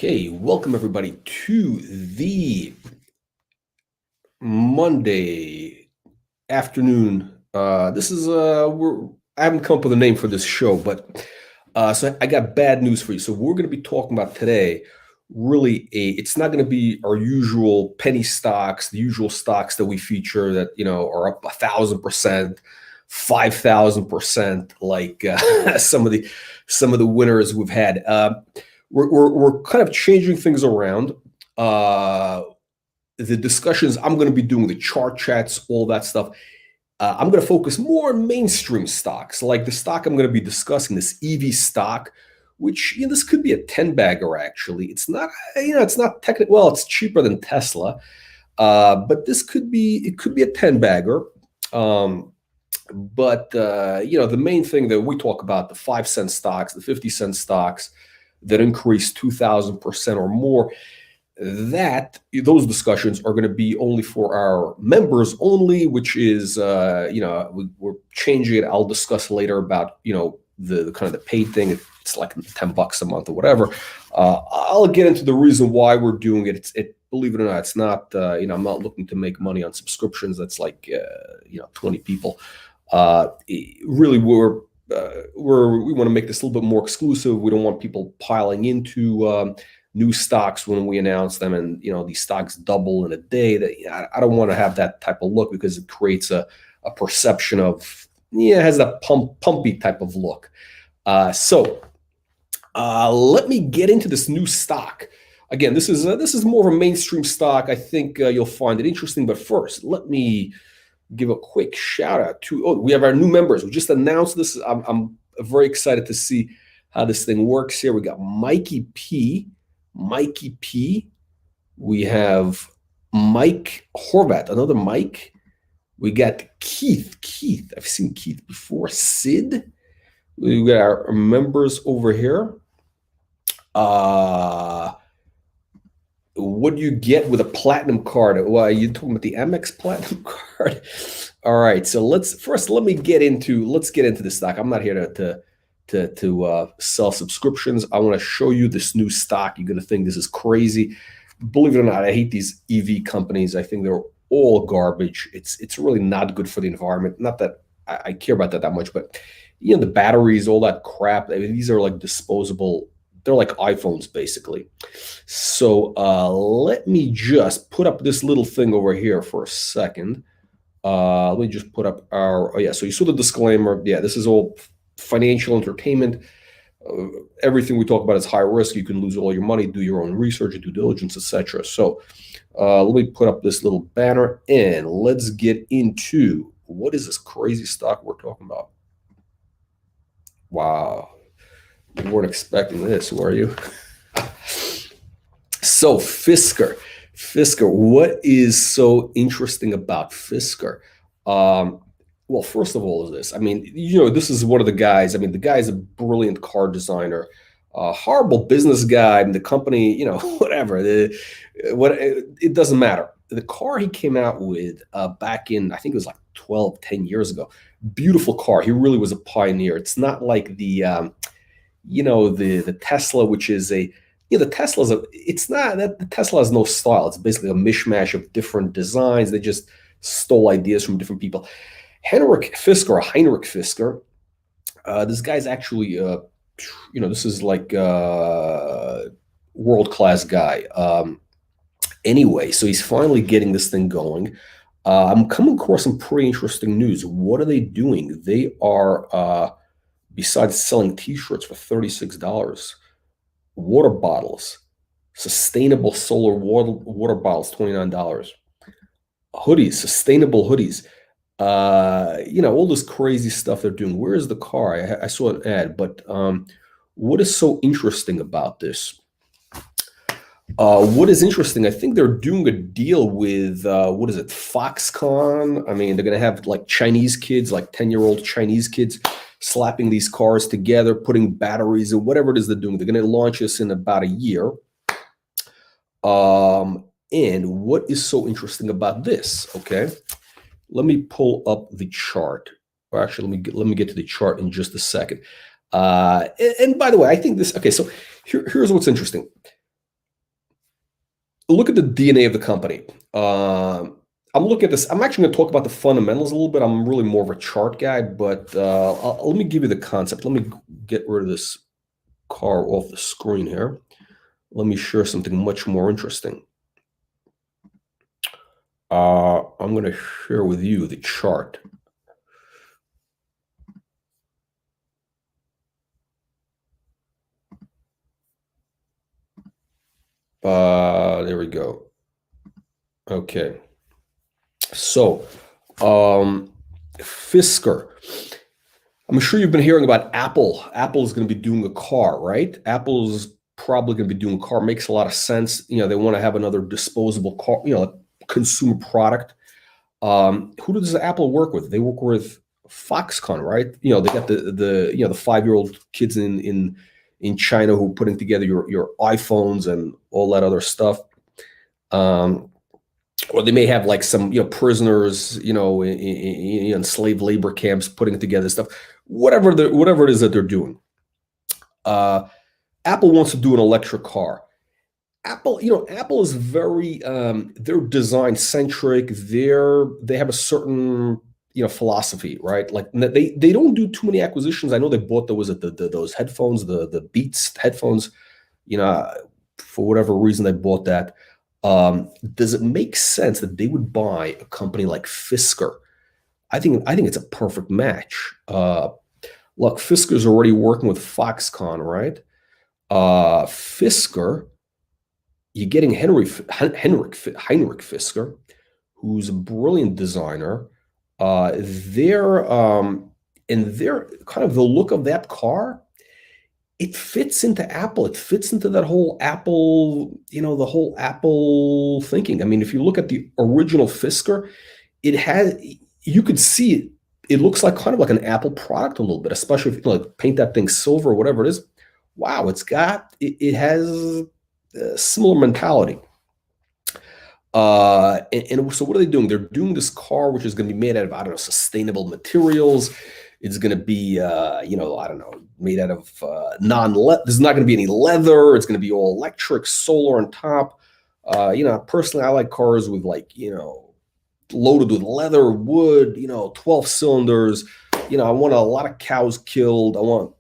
Okay, welcome everybody to the Monday afternoon. This is I haven't come up with a name for this show, but so I got bad news for you. So we're going to be talking about today. Really, it's not going to be our usual penny stocks, the usual stocks that we feature that are up 1,000%, 5,000%, like some of the winners we've had. We're kind of changing things around. The discussions, I'm going to be doing the chart chats, all that stuff. I'm going to focus more on mainstream stocks, like the stock I'm going to be discussing, this EV stock, which this could be a 10 bagger. Actually, it's not. It's not technical. Well, it's cheaper than Tesla, but it could be a 10 bagger. But the main thing that we talk about, the 5-cent stocks, the 50-cent stocks that increase 2,000% or more, those discussions are going to be only for our members only, which is we're changing it. I'll discuss later about the kind of the paid thing. It's like $10 a month or whatever. I'll get into the reason why we're doing it. Believe it or not, it's not I'm not looking to make money on subscriptions. That's like 20 people. Really, we want to make this a little bit more exclusive. We don't want people piling into new stocks when we announce them, and these stocks double in a day. That I don't want to have that type of look, because it creates a perception of it has that pumpy type of look. So let me get into this new stock. Again, this is more of a mainstream stock. I think you'll find it interesting. But first, let me give a quick shout out to we have our new members. We just announced this. I'm very excited to see how this thing works here. We got Mikey P. We have Mike Horvat, another Mike. We got Keith. I've seen Keith before. Sid. We got our members over here. What do you get with a platinum card? Well, you're talking about the Amex platinum card. All right, so let me get into this stock. I'm not here to sell subscriptions. I want to show you this new stock. You're going to think this is crazy. Believe it or not, I hate these EV companies. I think they're all garbage. It's really not good for the environment. Not that I care about that much, but the batteries, all that crap. I mean, these are like disposable. They're like iPhones, basically. So let me just put up this little thing over here for a second. Let me just put up so you saw the disclaimer. Yeah, this is all financial entertainment. Everything we talk about is high risk. You can lose all your money. Do your own research, due diligence, etc. So let me put up this little banner, and let's get into what is this crazy stock we're talking about. Wow. You weren't expecting this, were you? So Fisker, what is so interesting about Fisker? Well, first of all, is this. I mean, this is one of the guys. I mean, the guy is a brilliant car designer, horrible business guy. I mean, the company, whatever. It doesn't matter. The car he came out with back in, I think it was like 10 years ago. Beautiful car. He really was a pioneer. It's not like the Tesla, which is the Tesla has no style. It's basically a mishmash of different designs. They just stole ideas from different people. Heinrich Fisker, this guy's actually, this is like world-class guy. Anyway, so he's finally getting this thing going. I'm coming across some pretty interesting news. What are they doing? They are, besides selling T-shirts for $36, water bottles, sustainable solar water bottles, $29, hoodies, sustainable hoodies, all this crazy stuff they're doing. Where is the car? I saw an ad, but what is so interesting about this? What is interesting, I think they're doing a deal with, what is it, Foxconn? I mean, they're going to have like Chinese kids, like 10-year-old Chinese kids, slapping these cars together, putting batteries and whatever it is they're doing. They're going to launch this in about a year. And what is so interesting about this? Okay, let me pull up the chart. Or actually, let me get to the chart in just a second. And by the way, I think this. Okay, so here's what's interesting. look at the DNA of the company. I'm looking at this. I'm actually going to talk about the fundamentals a little bit. I'm really more of a chart guy, but let me give you the concept. Let me get rid of this car off the screen here. Let me share something much more interesting. I'm going to share with you the chart. There we go. Okay. So, Fisker. I'm sure you've been hearing about Apple. Apple is going to be doing a car, right? Apple's probably going to be doing a car. Makes a lot of sense. They want to have another disposable car, consumer product. Who does Apple work with? They work with Foxconn, right? They got the 5-year-old kids in China who are putting together your iPhones and all that other stuff. Or they may have like some prisoners in slave labor camps putting together stuff. Whatever it is that they're doing. Apple wants to do an electric car. Apple is very they're design centric. They have a certain philosophy, right? Like they don't do too many acquisitions. I know they bought those headphones, the Beats headphones. For whatever reason they bought that. Does it make sense that they would buy a company like Fisker? I think it's a perfect match. Look, Fisker's already working with Foxconn, right? Fisker, you're getting Heinrich Fisker, who's a brilliant designer. They're and they're kind of the look of that car. It fits into Apple. It fits into that whole Apple, the whole Apple thinking. I mean, if you look at the original Fisker, you could see it. It looks like kind of like an Apple product a little bit, especially if you like paint that thing silver or whatever it is. Wow, it has a similar mentality. And so what are they doing? They're doing this car, which is going to be made out of, I don't know, sustainable materials. It's going to be, I don't know, made out of there's not going to be any leather. It's going to be all electric, solar on top. Personally, I like cars with loaded with leather, wood, 12 cylinders. I want a lot of cows killed. I want,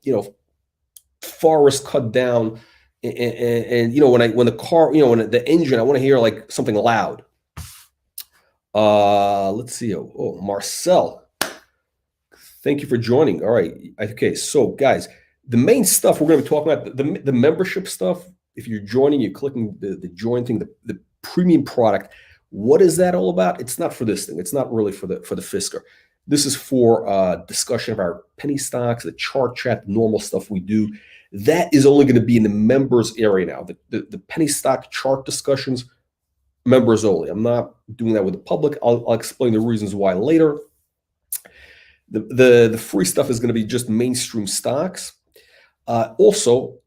forest cut down. And when the car, when the engine, I want to hear like something loud. Let's see. Oh, Marcel, thank you for joining. All right. Okay. So guys, the main stuff we're going to be talking about, the membership stuff. If you're joining, you're clicking the join thing, the premium product. What is that all about? It's not for this thing. It's not really for the Fisker. This is for discussion of our penny stocks, the chart chat, the normal stuff we do. That is only going to be in the members area now. The penny stock chart discussions, members only. I'm not doing that with the public. I'll explain the reasons why later. The free stuff is going to be just mainstream stocks. Also,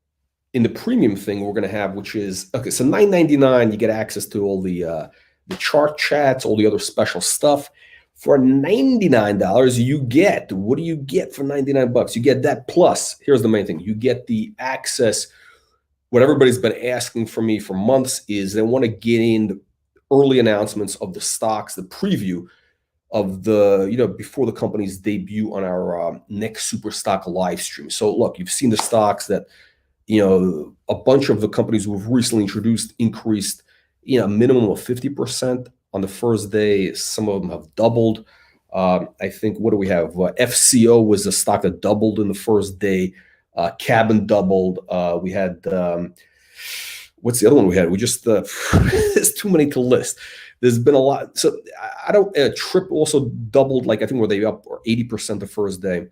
in the premium thing we're going to have, which is, okay, so $9.99, you get access to all the chart chats, all the other special stuff. For $99, you get, what do you get for 99 bucks? You get that plus, here's the main thing, you get the access. What everybody's been asking from me for months is they want to get in the early announcements of the stocks, the preview of the, before the company's debut on our next Super Stock live stream. So look, you've seen the stocks that, a bunch of the companies we've recently introduced increased, a minimum of 50% on the first day. Some of them have doubled. I think, what do we have? FCO was a stock that doubled in the first day. Cabin doubled. We had, what's the other one we had? We just, there's too many to list. There's been a lot. So I don't, Trip also doubled, like I think were they up or 80% the first day.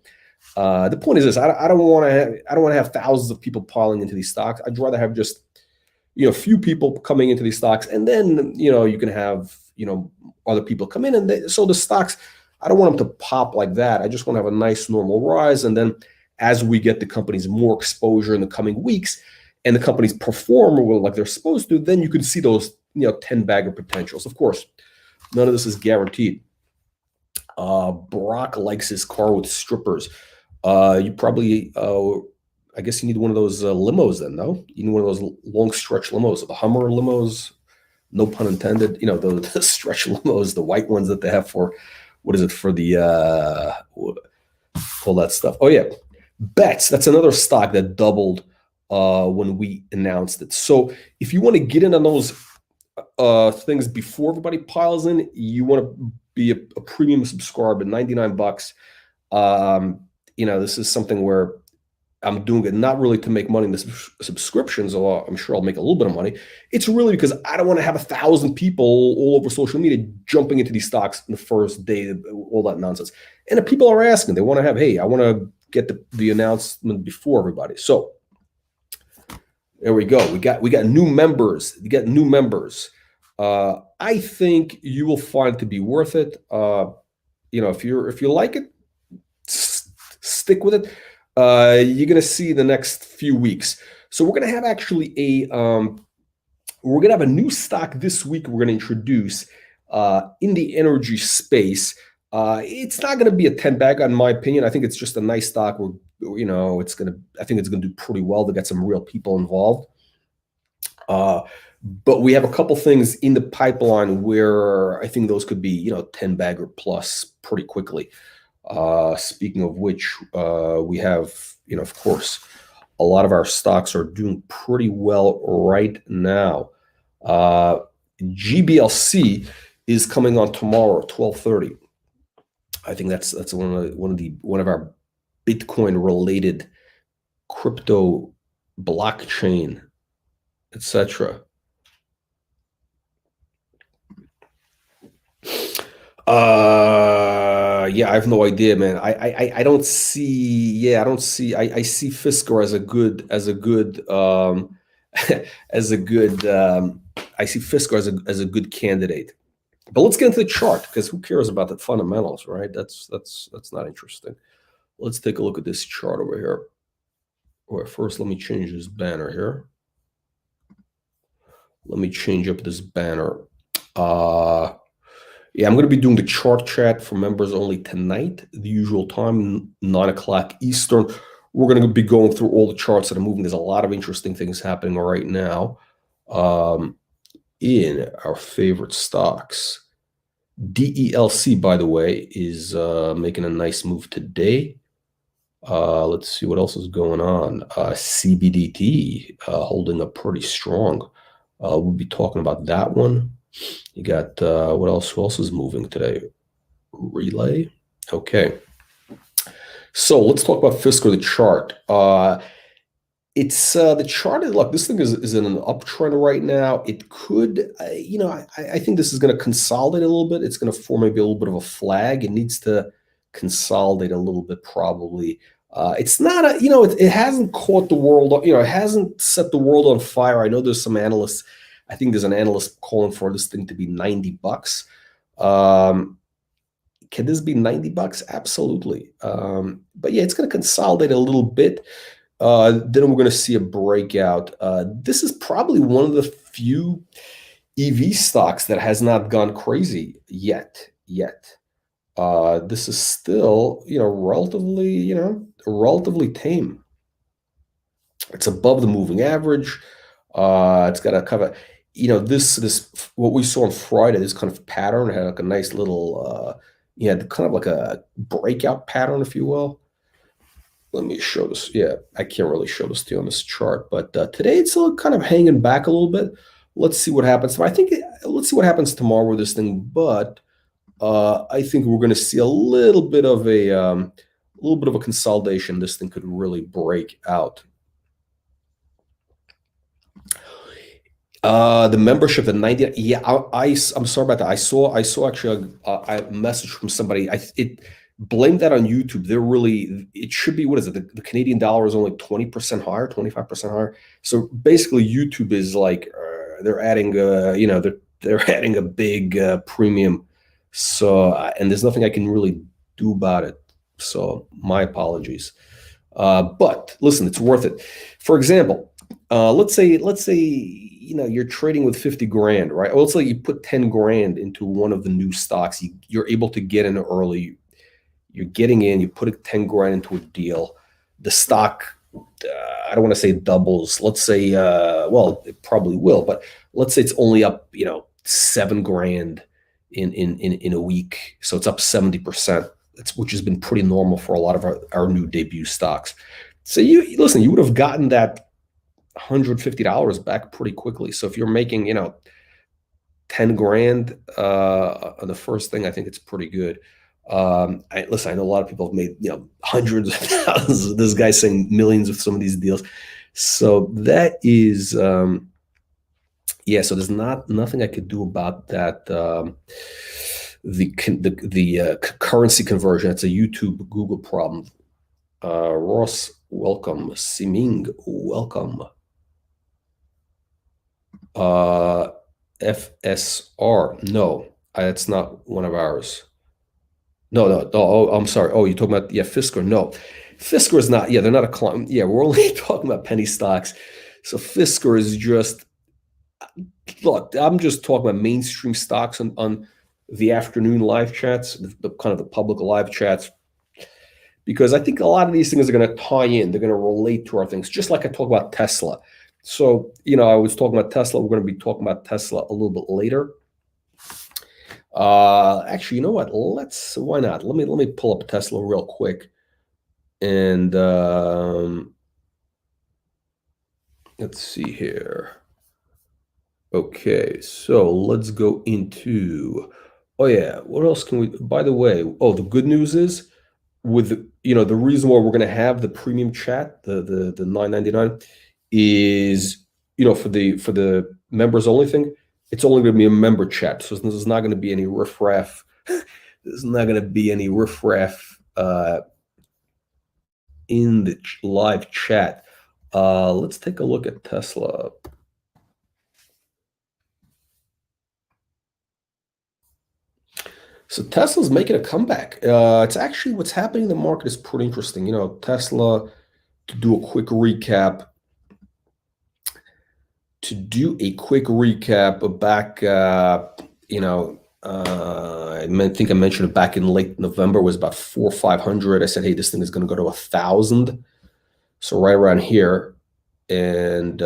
The point is this, I don't want to have thousands of people piling into these stocks. I'd rather have just, a few people coming into these stocks, and then, you can have, other people come in, and so the stocks, I don't want them to pop like that. I just want to have a nice normal rise. And then as we get the companies more exposure in the coming weeks and the companies perform well, like they're supposed to, then you can see those, 10-bagger potentials. Of course, none of this is guaranteed. Brock likes his car with strippers. You probably, I guess you need one of those limos then, no? You need one of those long stretch limos, the Hummer limos. no pun intended, the stretch limos, the white ones that they have for, what is it, for the, all that stuff. Oh, yeah. Bets, that's another stock that doubled when we announced it. So if you want to get in on those things before everybody piles in, you want to be a premium subscriber, $99. This is something where I'm doing it not really to make money in the subscriptions, although I'm sure I'll make a little bit of money. It's really because I don't want to have 1,000 people all over social media jumping into these stocks in the first day, all that nonsense. And if people are asking, they want to have, hey, I want to get the announcement before everybody. So there we go. We got new members. You got new members. I think you will find it to be worth it. If you like it, stick with it. You're going to see the next few weeks. So we're going to have actually a new stock this week we're going to introduce in the energy space. It's not going to be a 10 bag, in my opinion. I think it's just a nice stock. I think it's going to do pretty well to get some real people involved. But we have a couple things in the pipeline where I think those could be, 10 bagger plus pretty quickly. Speaking of which, we have, of course, a lot of our stocks are doing pretty well right now. GBLC is coming on tomorrow, 12:30. I think that's one of our Bitcoin related crypto blockchain, etc. Yeah, I have no idea, man. I don't see. I see Fisker as a good I see Fisker as a good candidate. But let's get into the chart, because who cares about the fundamentals, right? That's not interesting. Let's take a look at this chart over here. Well, first, let me change this banner here. Let me change up this banner. Yeah, I'm going to be doing the chart chat for members only tonight, the usual time, 9 o'clock Eastern. We're going to be going through all the charts that are moving. There's a lot of interesting things happening right now in our favorite stocks. DELC, by the way, is making a nice move today. Let's see what else is going on. CBDT holding up pretty strong. We'll be talking about that one. You got what else? Who else is moving today? Relay. Okay. So let's talk about Fisker, the chart. It's the chart is, look, this thing is in an uptrend right now. It could, I think this is going to consolidate a little bit. It's going to form maybe a little bit of a flag. It needs to consolidate a little bit, probably. It's not it hasn't caught the world, it hasn't set the world on fire. I know there's some analysts. I think there's an analyst calling for this thing to be $90. Can this be $90? Absolutely. But yeah, it's going to consolidate a little bit. Then we're going to see a breakout. This is probably one of the few EV stocks that has not gone crazy yet. This is still, relatively tame. It's above the moving average. It's got a kind of, this what we saw on Friday, this kind of pattern had like a nice little, kind of like a breakout pattern, if you will. Let me show this. Yeah, I can't really show this to you on this chart, but today it's kind of hanging back a little bit. Let's see what happens. Let's see what happens tomorrow with this thing. But I think we're going to see a little bit of a consolidation. This thing could really break out. The membership, the 90. Yeah, I'm sorry about that. I saw actually a message from somebody. Blame that on YouTube. It should be, what is it? The Canadian dollar is only 20% higher, 25% higher. So basically YouTube is like, they're adding, they're adding a big premium. So, and there's nothing I can really do about it. So my apologies. But listen, it's worth it. For example, let's say, you're trading with 50 grand, right? Well, let's say you put 10 grand into one of the new stocks. You're able to get in early. You're getting in, you put 10 grand into a deal. The stock I don't want to say doubles. Let's say, well, it probably will, but let's say it's only up, 7 grand in a week. So it's up 70%. Which has been pretty normal for a lot of our new debut stocks. So you listen, you would have gotten that $150 back pretty quickly. So if you're making, 10 grand on the first thing, I think it's pretty good. Listen, I know a lot of people have made, hundreds of thousands. This guy's saying millions of some of these deals. So that is, yeah. So there's nothing I could do about that. The currency conversion. It's a YouTube Google problem. Ross, welcome. Siming, welcome. FSR, no, it's not one of ours. No. Oh, I'm sorry. Oh, you're talking about, yeah, Fisker. No, Fisker is not. Yeah, they're not a client. Yeah, we're only talking about penny stocks. So Fisker is just, look, I'm just talking about mainstream stocks on the afternoon live chats, the kind of the public live chats, because I think a lot of these things are going to tie in. They're going to relate to our things, just like I talk about Tesla. So, I was talking about Tesla. We're going to be talking about Tesla a little bit later. Actually, you know what? Why not? Let me pull up Tesla real quick. And let's see here. Okay, so let's go into, oh yeah, what else can we, by the way, the good news is with, the reason why we're going to have the premium chat, the $9.99 is, for the members only thing, it's only going to be a member chat. So there's not going to be any riffraff. There's not going to be any riffraff in the live chat. Let's take a look at Tesla. So Tesla's making a comeback. It's actually what's happening in the market is pretty interesting. Tesla, to do a quick recap, back, I think I mentioned it back in late November, was about 400 or 500. I said, hey, this thing is going to go to 1,000. So right around here. And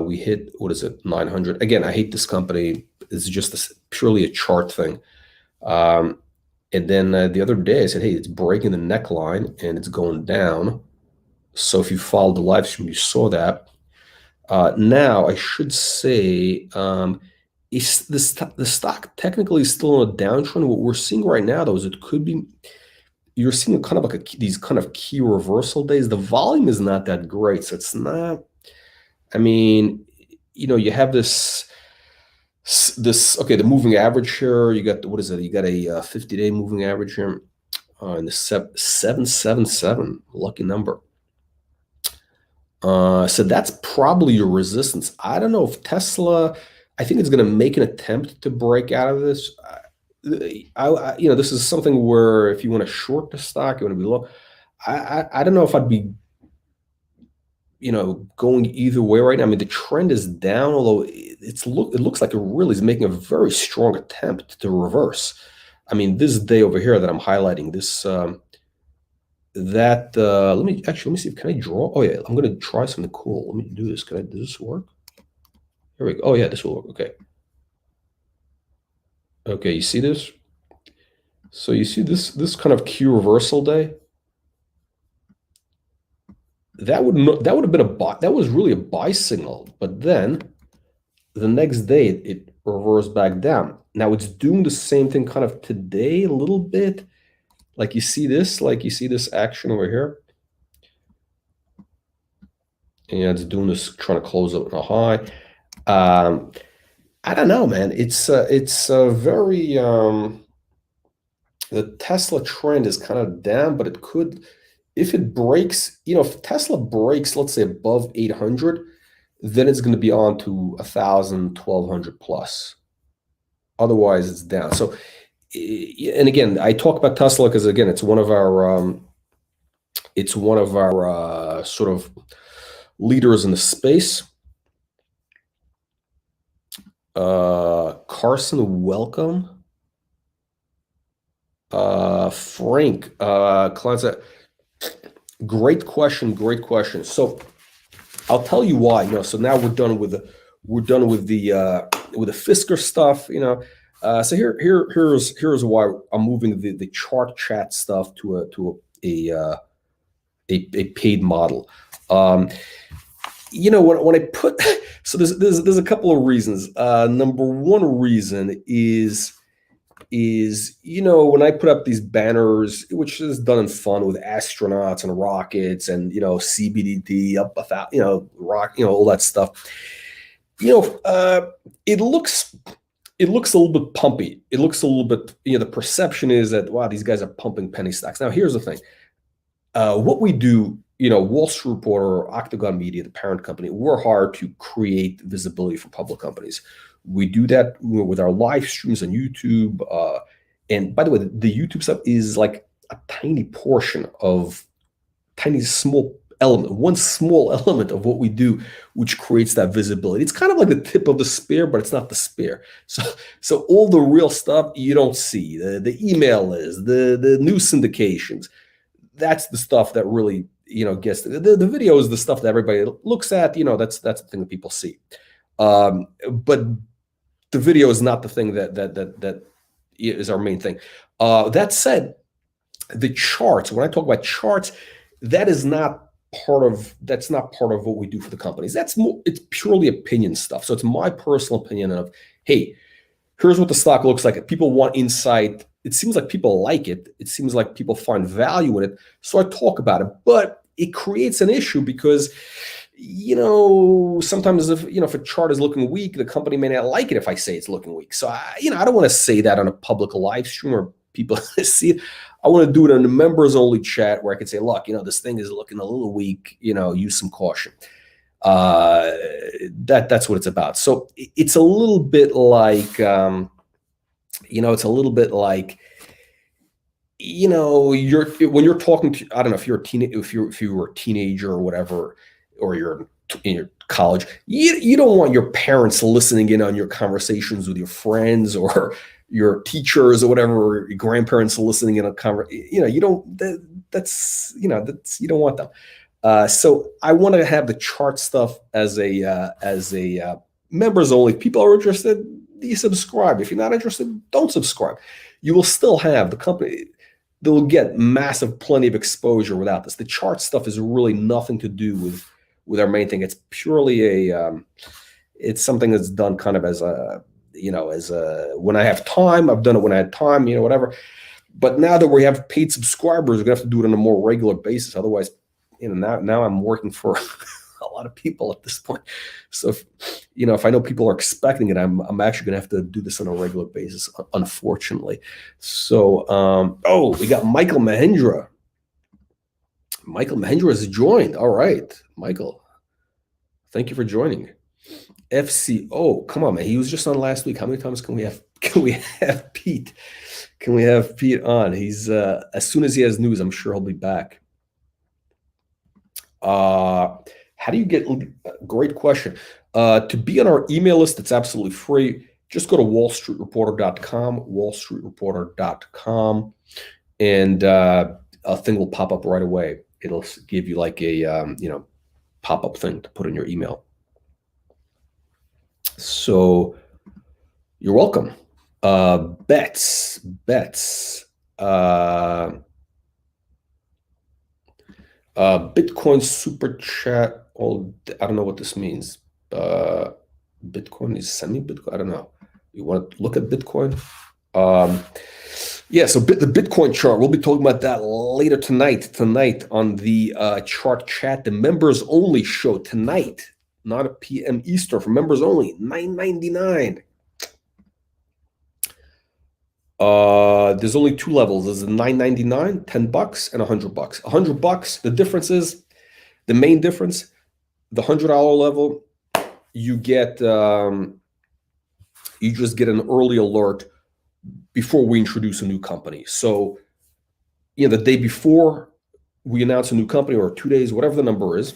we hit, what is it, 900. Again, I hate this company. It's just purely a chart thing. And then the other day I said, hey, it's breaking the neckline and it's going down. So if you followed the live stream, you saw that. Now I should say, the stock technically is still on a downtrend. What we're seeing right now, though, is you're seeing kind of like these kind of key reversal days. The volume is not that great, so it's not. I mean, you have this. Okay, the moving average here. You got what is it? You got a 50-day moving average here, in the 777, lucky number. So that's probably your resistance. I don't know if Tesla. I think it's going to make an attempt to break out of this. This is something where if you want to short the stock, you want to be low. I don't know if I'd be, going either way right now. I mean, the trend is down, although it looks like it really is making a very strong attempt to reverse. I mean, this day over here that I'm highlighting, this let me see if can I draw. Oh yeah, I'm gonna try something cool. Let me do this. Does this work? Here we go. Oh yeah, this will work. Okay, you see this? So you see this kind of Q reversal day? That would have been a buy. That was really a buy signal, but then the next day it reversed back down. Now it's doing the same thing kind of today a little bit. Like you see this action over here. And it's doing this, trying to close up on a high. I don't know, man. It's a very the Tesla trend is kind of down, but it could, if it breaks, if Tesla breaks, let's say above 800, then it's going to be on to 1,000, 1,200 plus. Otherwise, it's down. So, and again, I talk about Tesla because again, it's one of our sort of leaders in the space. Carson, welcome. Frank, Great question. Great question. So I'll tell you why. So now we're done with the Fisker stuff. So here's why I'm moving the chart chat stuff to a paid model. When I put so there's a couple of reasons. Number one reason is when I put up these banners, which is done in fun with astronauts and rockets and CBDT up rock, all that stuff. It looks a little bit pumpy. It looks a little bit, the perception is that, wow, these guys are pumping penny stocks. Now, here's the thing. What we do, Wall Street Reporter, Octagon Media, the parent company, we're hired to create visibility for public companies. We do that with our live streams on YouTube. And by the way, the YouTube stuff is like a tiny portion of small element, one small element of what we do, which creates that visibility. It's kind of like the tip of the spear, but it's not the spear. So all the real stuff you don't see, the email list, the news syndications, that's the stuff that really, gets the video is the stuff that everybody looks at. That's the thing that people see. But the video is not the thing that is our main thing. That said, the charts, when I talk about charts, that's not part of what we do for the companies. It's purely opinion stuff. So it's my personal opinion of, hey, here's what the stock looks like. If people want insight, it seems like people like it. It seems like people find value in it. So I talk about it, but it creates an issue because, sometimes if a chart is looking weak, the company may not like it if I say it's looking weak. So I don't want to say that on a public live stream where people see it. I want to do it in a members only chat where I can say, look, this thing is looking a little weak, use some caution. That's what it's about. So it's a little bit like, when you're talking to, I don't know if you're if you were a teenager or whatever, or you're in your college, you don't want your parents listening in on your conversations with your friends or your teachers or whatever, or your grandparents listening in a you don't want them. So I want to have the chart stuff as a members only. If people are interested, you subscribe. If you're not interested, don't subscribe. You will still have the company. They'll get plenty of exposure without this. The chart stuff is really nothing to do with our main thing. It's purely it's something that's done kind of as when I have time. I've done it when I had time, whatever. But now that we have paid subscribers, we're gonna have to do it on a more regular basis. Otherwise, now I'm working for a lot of people at this point. So if I know people are expecting it, I'm actually gonna have to do this on a regular basis, unfortunately. So we got Michael Mahendra. Michael Mahendra has joined. All right, Michael, thank you for joining. FCO, come on, man. He was just on last week. How many times can we have Pete? Can we have Pete on? He's as soon as he has news, I'm sure he'll be back. How do you get, great question. To be on our email list, it's absolutely free. Just go to wallstreetreporter.com, wallstreetreporter.com, and a thing will pop up right away. It'll give you like a pop-up thing to put in your email. So you're welcome. Bets. Bitcoin super chat. I don't know what this means. Bitcoin is semi-Bitcoin. I don't know. You want to look at Bitcoin? Yeah, so the Bitcoin chart, we'll be talking about that later tonight on the chart chat, the members only show tonight, not a PM Eastern, for members only, $9.99. There's only two levels. There's a $9.99, $10, and $100. $100. The difference is, the main difference, the $100 level, you get you just get an early alert before we introduce a new company. So, the day before we announce a new company, or 2 days, whatever the number is,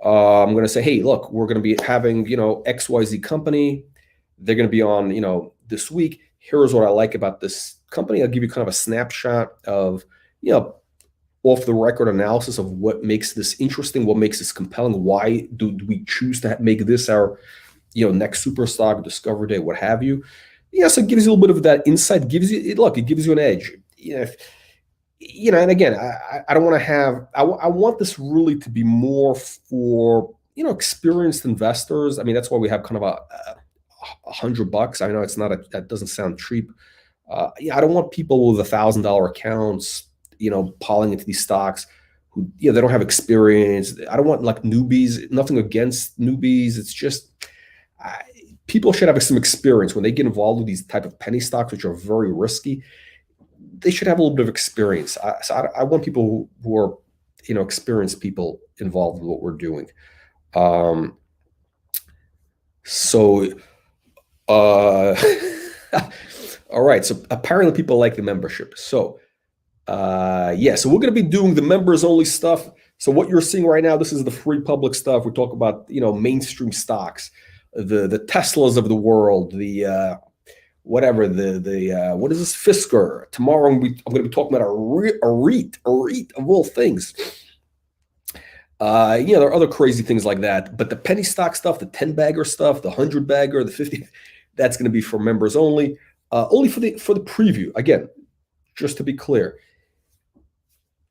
I'm going to say, hey, look, we're going to be having, XYZ company. They're going to be on, this week. Here's what I like about this company. I'll give you kind of a snapshot of, off the record analysis of what makes this interesting, what makes this compelling, why do we choose to make this our next super stock, discovery day, what have you. So it gives you a little bit of that insight, gives you it gives you an edge. And again, I don't want to have, I want this really to be more for experienced investors. I mean, that's why we have kind of $100. I know it's not that doesn't sound cheap. I don't want people with $1,000 accounts piling into these stocks who they don't have experience. I don't want like newbies. Nothing against newbies. It's just people should have some experience when they get involved with these type of penny stocks, which are very risky. They should have a little bit of experience. I want people who are experienced people involved in what we're doing. All right. So apparently people like the membership. So so we're going to be doing the members only stuff. So what you're seeing right now, this is the free public stuff. We talk about mainstream stocks, the Teslas of the world, the whatever, the what is this, Fisker. Tomorrow I'm going to be talking about a REIT of all things. There are other crazy things like that, but the penny stock stuff, the 10-bagger stuff, the 100-bagger, the 50, that's going to be for members only. Only for the preview. Again, just to be clear,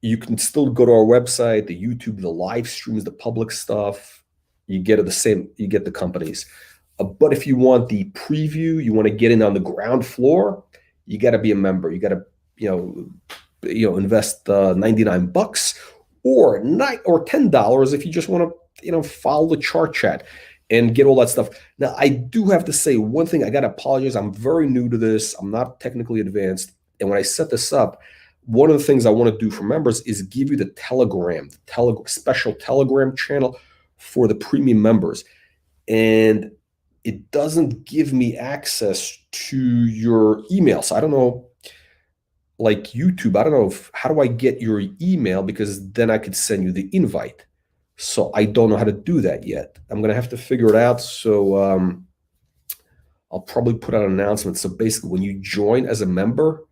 you can still go to our website, the YouTube, the live streams, the public stuff. You get it the same. You get the companies. But if you want the preview, you want to get in on the ground floor, you got to be a member. You got to invest $99 or $10 if you just want to follow the chart chat and get all that stuff. Now, I do have to say one thing. I got to apologize. I'm very new to this. I'm not technically advanced. And when I set this up, one of the things I want to do for members is give you the Telegram, special Telegram channel for the premium members. And it doesn't give me access to your email. So I don't know, like YouTube, I don't know how do I get your email, because then I could send you the invite. So I don't know how to do that yet. I'm going to have to figure it out. So I'll probably put out an announcement. So basically, when you join as a member,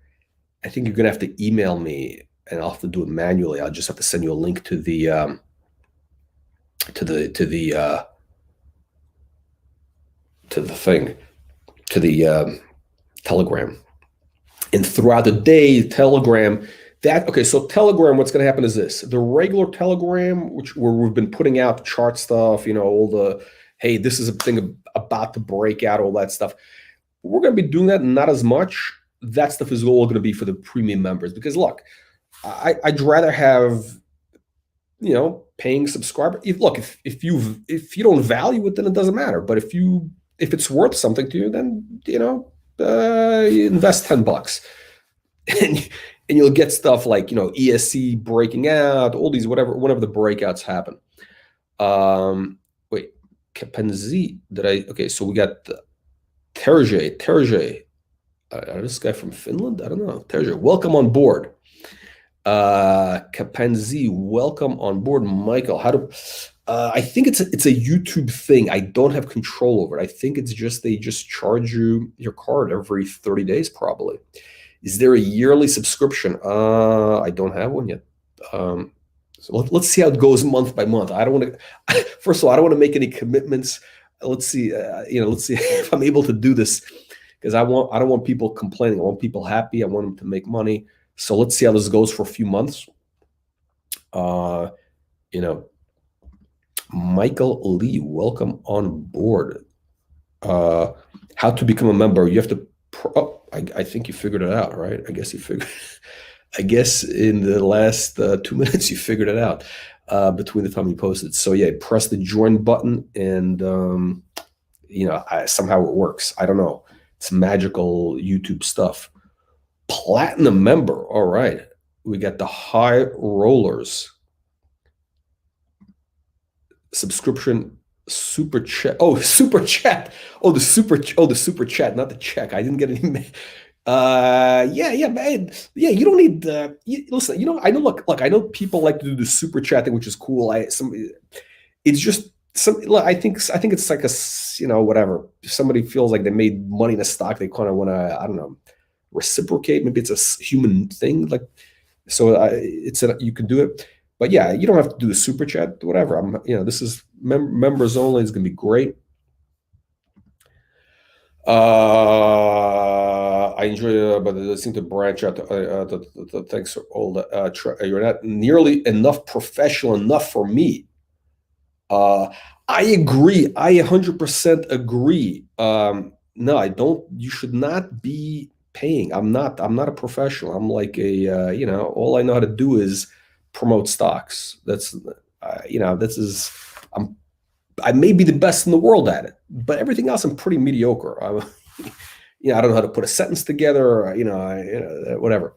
I think you're going to have to email me, and I'll have to do it manually. I'll just have to send you a link to the Telegram. And throughout the day, Telegram. So Telegram, what's going to happen is this: the regular Telegram, where we've been putting out chart stuff, all the, hey, this is a thing about to break out, all that stuff. We're going to be doing that, not as much. That stuff is all going to be for the premium members, because look, I'd rather have, paying subscriber. If you don't value it, then it doesn't matter. But if it's worth something to you, then you invest $10, and you'll get stuff like ESC breaking out, all these whenever the breakouts happen. Wait, Kapenzi, so we got the Terje. This guy from Finland? I don't know. Terje, welcome on board. Kapenzi, welcome on board. Michael, I think it's a YouTube thing. I don't have control over it. I think it's just they just charge you your card every 30 days, probably. Is there a yearly subscription? I don't have one yet. So let's see how it goes month by month. I don't want to. First of all, I don't want to make any commitments. Let's see. Let's see if I'm able to do this, because I don't want people complaining. I want people happy. I want them to make money. So let's see how this goes for a few months. Michael Lee, welcome on board. How to become a member? You have to. I think you figured it out, right? I guess you figured. I guess in the last 2 minutes you figured it out between the time you posted. So yeah, press the join button, and somehow it works. I don't know. It's magical YouTube stuff. Platinum member. All right. We got the high rollers. Subscription super chat. Oh, super chat. Oh, the super chat, not the check. I didn't get any. Yeah, man. Yeah, you don't need listen, I know look, I know people like to do the super chat thing, which is cool. It's just I think it's like whatever. If somebody feels like they made money in a stock, they kind of want to, I don't know, reciprocate. Maybe it's a human thing. Like, So you can do it, but yeah, you don't have to do the super chat, whatever. This is members only. It's gonna be great. I enjoy, but it seem to branch out. Thanks for all the. You're not nearly enough professional enough for me. I agree. I 100% agree. No, I don't. You should not be paying. I'm not. I'm not a professional. I'm like all I know how to do is promote stocks. This is. I may be the best in the world at it, but everything else I'm pretty mediocre. I don't know how to put a sentence together, or, whatever.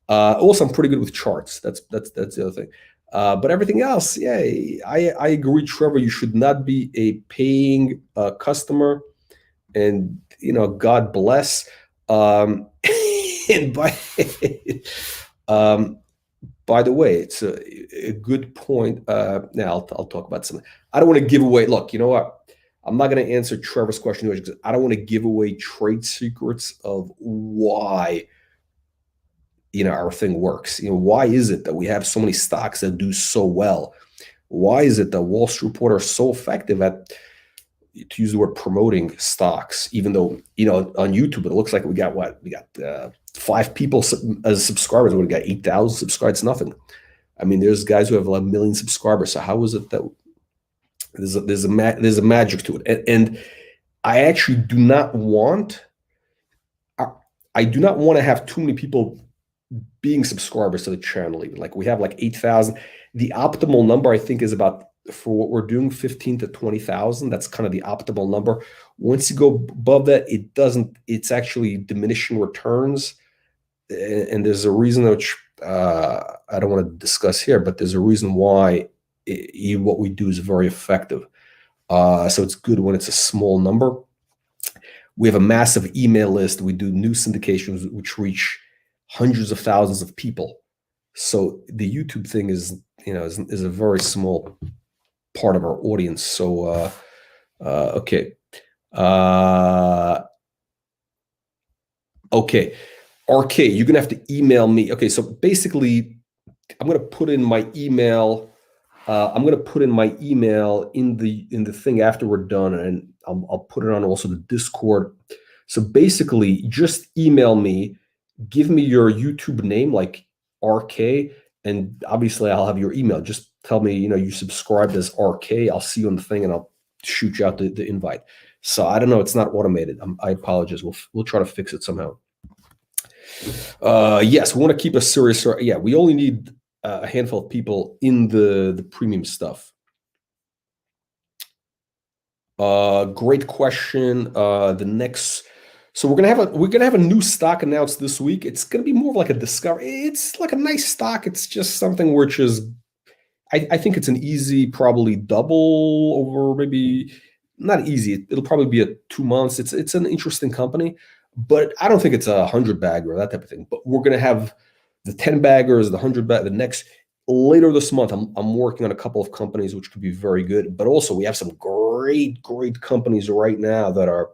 Also, I'm pretty good with charts. That's the other thing. But everything else, yeah, I agree, Trevor. You should not be a paying customer, and God bless. And by the way, it's a good point. Now I'll talk about something. I don't want to give away. Look, you know what? I'm not going to answer Trevor's question because I don't want to give away trade secrets of why our thing works. Why is it that we have so many stocks that do so well? Why is it that Wall Street Report are so effective at, to use the word, promoting stocks? Even though on YouTube it looks like we got 5 people as subscribers. We got 8,000 subscribers. It's nothing. I mean, there's guys who have 1 million subscribers. So how is it that there's a magic to it? And I actually do not want. I do not want to have too many people being subscribers to the channel. Even like we have 8,000. The optimal number I think is about, for what we're doing, 15 to 20,000. That's kind of the optimal number. Once you go above that, it's actually diminishing returns. And there's a reason which I don't want to discuss here, but there's a reason why what we do is very effective. So it's good when it's a small number. We have a massive email list. We do news syndications, which reach hundreds of thousands of people. So the YouTube thing is a very small part of our audience. So okay. Okay. RK, you're gonna have to email me. Okay, so basically, I'm gonna put in my email. I'm gonna put in my email in the thing after we're done, and I'll put it on also the Discord. So basically, just email me, give me your YouTube name, like RK, and obviously I'll have your email. Just tell me, you subscribed as RK. I'll see you on the thing, and I'll shoot you out the invite. So I don't know. It's not automated. I apologize. We'll try to fix it somehow. Yes, we want to keep a serious. Yeah, we only need a handful of people in the premium stuff. Great question. So we're gonna have a new stock announced this week. It's gonna be more of like a discovery. It's like a nice stock. It's just something which is, I think it's an easy, probably double over, maybe not easy. It'll probably be 2 months. It's an interesting company, but I don't think it's a 100-bagger or that type of thing. But we're gonna have the 10-baggers, the 100-bag, the next later this month. I'm working on a couple of companies which could be very good, but also we have some great companies right now that are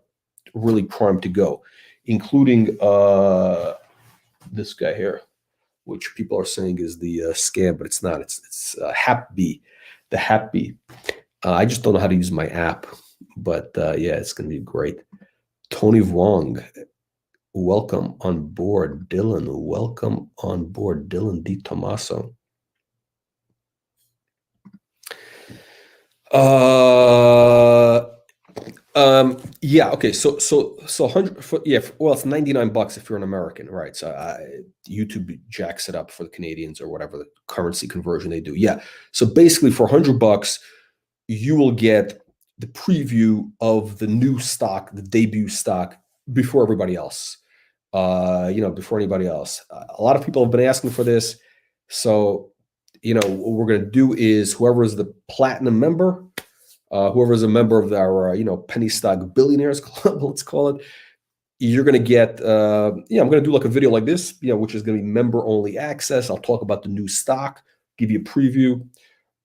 really primed to go, including this guy here, which people are saying is the scam, but it's not. It's HapBee, the HapBee. I just don't know how to use my app, but yeah, it's going to be great. Tony Wong, welcome on board. Dylan, welcome on board. Dylan Di Tommaso. Yeah. Okay. So 100. Yeah. Well, it's $99 if you're an American, right? So YouTube jacks it up for the Canadians or whatever the currency conversion they do. Yeah. So basically, for $100, you will get the preview of the new stock, the debut stock, before everybody else. Before anybody else. A lot of people have been asking for this. So, what we're going to do is whoever is the platinum member. Whoever is a member of our, penny stock billionaires club, let's call it, you're going to get, I'm going to do like a video like this, which is going to be member only access. I'll talk about the new stock, give you a preview,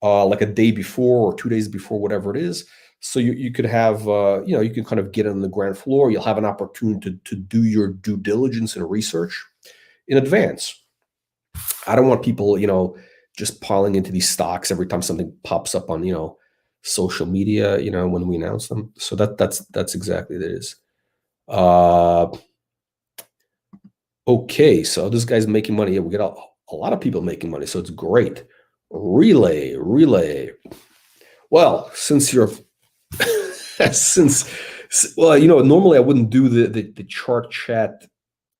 like a day before or 2 days before, whatever it is. So you could have, you can kind of get on the ground floor. You'll have an opportunity to do your due diligence and research in advance. I don't want people, just piling into these stocks every time something pops up on, social media, when we announce them. So that's exactly what it is. Uh, okay, so this guy's making money. Yeah, we get a lot of people making money, so it's great. Relay. Well, since you're since well, normally I wouldn't do the chart chat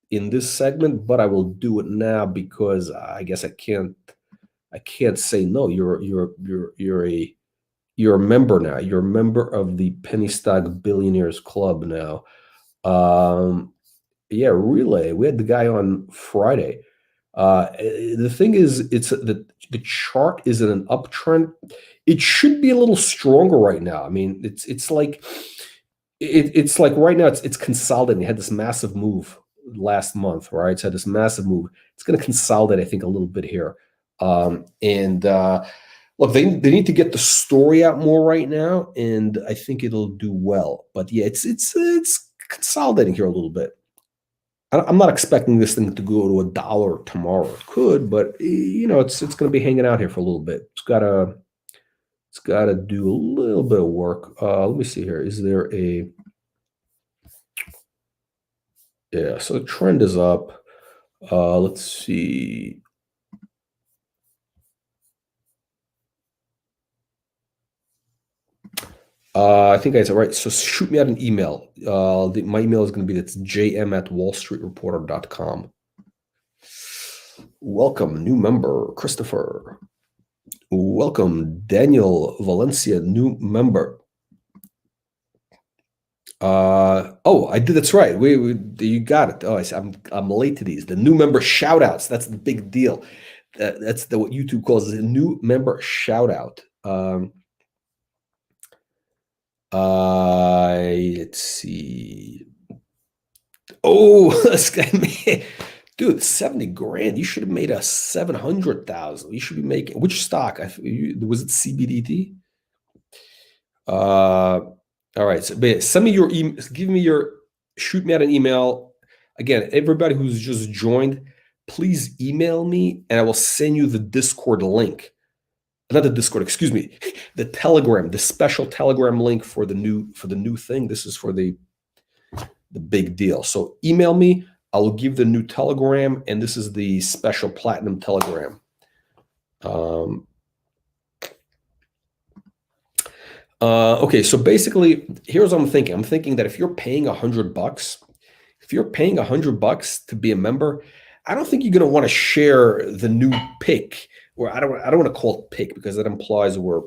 in this segment, but I will do it now because I guess I can't say no. You're a member now. You're a member of the Penny Stock Billionaires Club now. Yeah, Relay. We had the guy on Friday. The thing is, it's the chart is in an uptrend. It should be a little stronger right now. I mean, it's like right now it's consolidating. It had this massive move last month, right? It's had this massive move. It's going to consolidate, I think, a little bit here. And look, they need to get the story out more right now, and I think it'll do well. But yeah, it's consolidating here a little bit. I'm not expecting this thing to go to $1 tomorrow. It could, but it's going to be hanging out here for a little bit. It's got to do a little bit of work. Let me see here. Is there a Yeah, so the trend is up. Let's see. I think I said right. So shoot me out an email. My email is going to be that's jm@wallstreetreporter.com. Welcome, new member, Christopher. Welcome, Daniel Valencia, new member. I did. That's right. You got it. Oh, I'm late to these. The new member shout outs. That's the big deal. That's what YouTube calls a new member shout out. Let's see. Oh, this guy, dude, 70 grand. You should have made a 700,000. You should be making which stock? Was it CBDT? All right. So send me your email. Shoot me out an email. Again, everybody who's just joined, please email me and I will send you the Discord link. Not the Discord, excuse me, the Telegram, the special Telegram link for the new thing. This is for the big deal. So email me. I will give the new Telegram, and this is the special platinum Telegram. Okay, so basically, here's what I'm thinking. I'm thinking that if you're paying $100 to be a member, I don't think you're going to want to share the new pick. Or I don't want to call it pick because that implies we're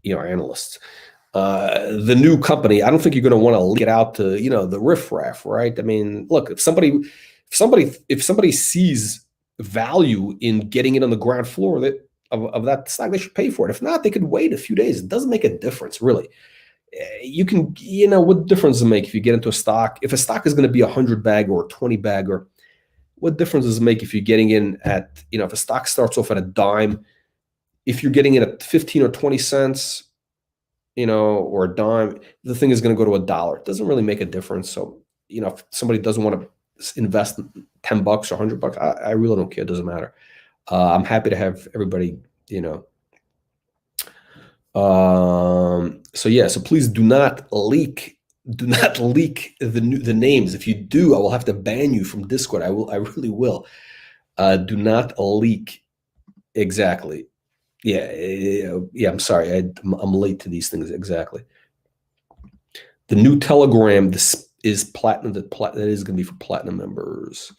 analysts. The new company, I don't think you're going to want to leak it out to the riffraff, right? I mean, look, if somebody sees value in getting it on the ground floor of that stock, they should pay for it. If not, they could wait a few days. It doesn't make a difference, really. You can, what difference does it make if you get into a stock? If a stock is going to be 100 bagger or 20 bagger, what difference does it make if you're getting in at, if a stock starts off at a dime, if you're getting in at 15 or 20 cents, or a dime, the thing is going to go to $1. It doesn't really make a difference. So, if somebody doesn't want to invest $10 or $100, I really don't care. It doesn't matter. I'm happy to have everybody, so yeah, so please do not leak the names. If you do, I will have to ban you from Discord. I really will. Do not leak. Exactly. Yeah. I'm sorry. I'm late to these things. Exactly. The new Telegram, this is platinum. That is going to be for platinum members.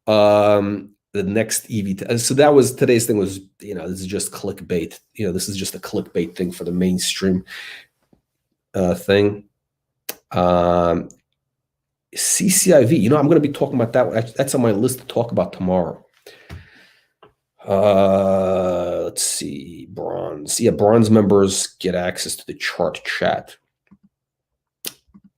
The next EV. So that was today's thing. Was this is just clickbait. This is just a clickbait thing for the mainstream thing. CCIV. I'm going to be talking about that one. That's on my list to talk about tomorrow. Let's see. Bronze. Yeah, bronze members get access to the chart chat.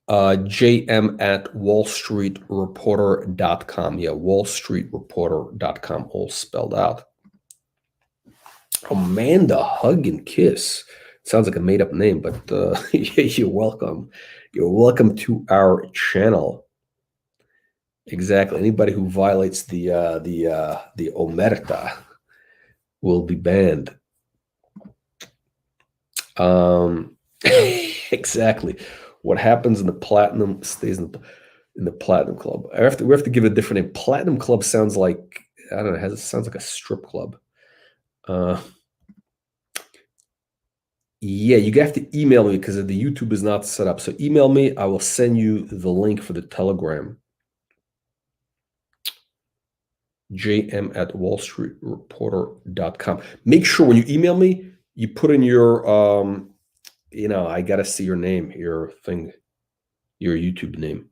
jm@wallstreetreporter.com. Yeah, wallstreetreporter.com, all spelled out. Amanda Hug and Kiss. Sounds like a made-up name, but you're welcome. You're welcome to our channel. Exactly. Anybody who violates the omerta will be banned. Um, exactly. What happens in the platinum stays in the platinum club. We have to give it a different name. Platinum club sounds like, I don't know. It sounds like a strip club. Uh, yeah, you have to email me because the YouTube is not set up. So email me. I will send you the link for the Telegram. jm@wallstreetreporter.com. Make sure when you email me, you put in your, I got to see your name, your thing, your YouTube name.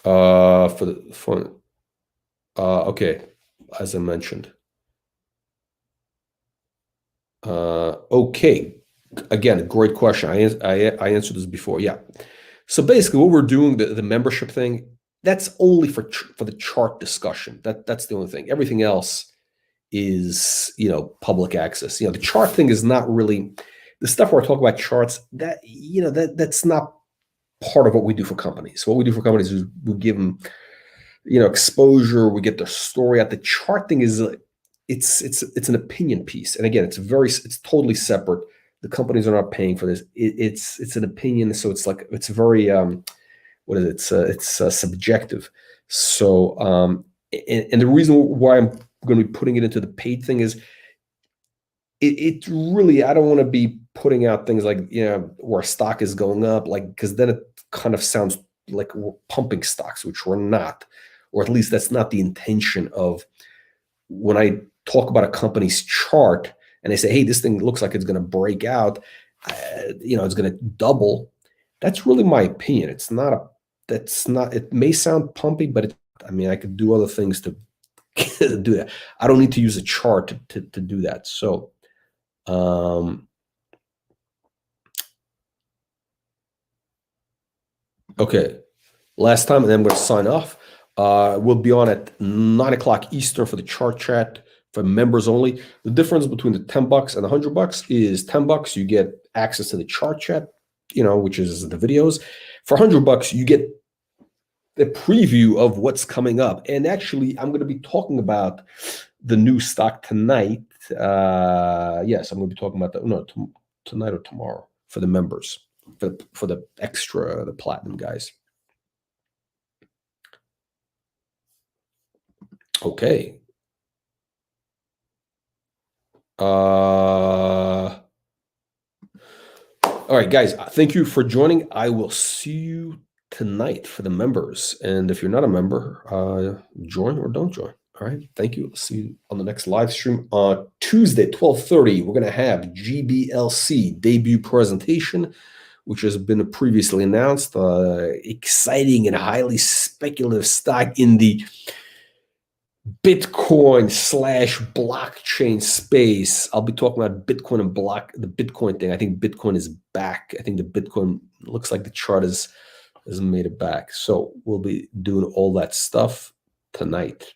For the phone. Okay, as I mentioned. Okay, again, great question. I answered this before. Yeah. So basically, what we're doing, the membership thing, that's only for the chart discussion. That's the only thing. Everything else is public access. The chart thing is not really the stuff where I talk about charts. That's not part of what we do for companies. What we do for companies is we give them exposure. We get their story out. The chart thing is it's an opinion piece, and again, it's totally separate. The companies are not paying for this. It's an opinion, so it's very what is it? It's subjective. So and the reason why I'm going to be putting it into the paid thing is it really, I don't want to be putting out things like where stock is going up, like, because then it kind of sounds like we're pumping stocks, which we're not, or at least that's not the intention of when I talk about a company's chart and they say, hey, this thing looks like it's going to break out, it's going to double. That's really my opinion. It may sound pumpy, but I could do other things to do that. I don't need to use a chart to do that. So, okay, last time, and then I'm going to sign off. We'll be on at 9 o'clock Eastern for the chart chat for members only. The difference between the $10 and the $100 is $10, you get access to the chart chat, which is the videos. For $100, you get the preview of what's coming up. And actually, I'm going to be talking about the new stock tonight. Yes, I'm going to be talking about tonight or tomorrow for the members, for the extra, the platinum guys. Okay. All right, guys, thank you for joining. I will see you tonight for the members. And if you're not a member, join or don't join. All right, thank you. See you on the next live stream on Tuesday, 12:30. We're going to have GBLC debut presentation, which has been previously announced. Exciting and highly speculative stock in the Bitcoin/blockchain space. I'll be talking about Bitcoin and the Bitcoin thing. I think Bitcoin is back. I think the Bitcoin looks like the chart has made it back. So we'll be doing all that stuff tonight.